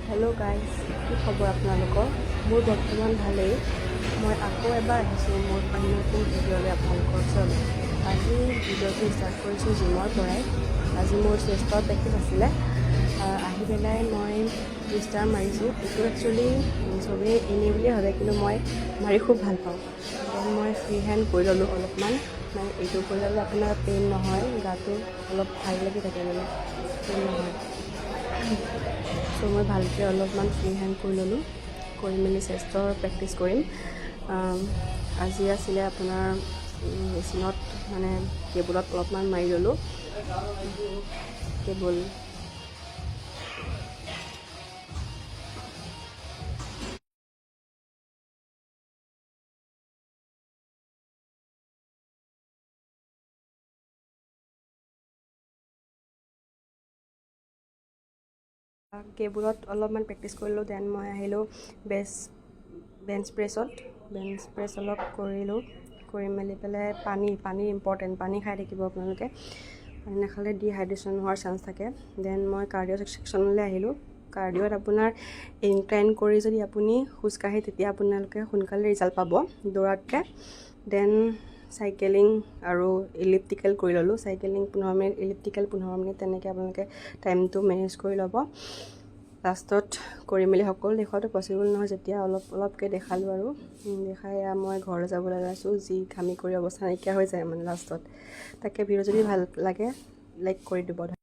Hello' guys, কি খবৰ আপোনালোকৰ? মোৰ বৰ্তমান ভালেই। মই আকৌ এবাৰ আহিছোঁ মোৰ অন্য নতুন ভিডিঅ'লৈ আপোনালোকৰ ওচৰলৈ। আজি ভিডিঅ'টো ষ্টাৰ্ট কৰিছোঁ জিমৰ পৰাই। আজি মোৰ চেষ্টৰ প্ৰেক্টিছ আছিলে। আহি পেলাই মই টুইষ্টাৰ মাৰিছোঁ। এইটো একচুৱেলি চবেই এনেই বুলিয়ে ভাবে, কিন্তু মই মাৰি খুব ভাল পাওঁ। দেন মই ফ্ৰী হেণ্ড কৰি ল'লোঁ অলপমান। মানে এইটো কৰি ল'লে আপোনাৰ পেইন নহয়, গাটো অলপ ভাল লাগি থাকে, মানে পেইন নহয়। চ' মই ভালকৈ অলপমান ফ্ৰী হেণ্ড কৰি ল'লোঁ, কৰি মেলি চেষ্টৰ প্ৰেক্টিছ কৰিম। আজি আছিলে আপোনাৰ মেচিনত, মানে কেবুলত অলপমান মাৰি ল'লোঁ। কেবুল কেবুলত অলপমান প্ৰেক্টিছ কৰিলোঁ। দেন মই আহিলোঁ বেঞ্চ প্ৰেছ অলপ কৰিলোঁ। কৰি মেলি পেলাই পানী ইম্পৰ্টেণ্ট, পানী খাই থাকিব আপোনালোকে। পানী নাখালে ডিহাইড্ৰেশ্যন হোৱাৰ চান্স থাকে। দেন মই কাৰ্ডিঅ' ছেকশ্যনলৈ আহিলোঁ। কাৰ্ডিঅ'ত আপোনাৰ ইনক্লাইন কৰি যদি আপুনি খোজকাঢ়ে, তেতিয়া আপোনালোকে সোনকালে ৰিজাল্ট পাব দৌৰাতকৈ। দেন চাইকেলিং আৰু ইলিপ্টিকেল কৰি ল'লোঁ। চাইকেলিং 15 মিনিট, ইলিপ্টিকেল 15 মিনিট, তেনেকৈ আপোনালোকে টাইমটো মেনেজ কৰি ল'ব। লাষ্টত কৰি মেলি সকলো দেখুৱাটো পচিবল নহয়, যেতিয়া অলপকৈ দেখালোঁ আৰু দেখাই মই ঘৰলৈ যাবলৈ ওলাইছোঁ। যি ঘামি কৰি অৱস্থা নাইকিয়া হৈ যায় মানে লাষ্টত। তাকে ভিডিঅ' যদি ভাল লাগে লাইক কৰি দিব।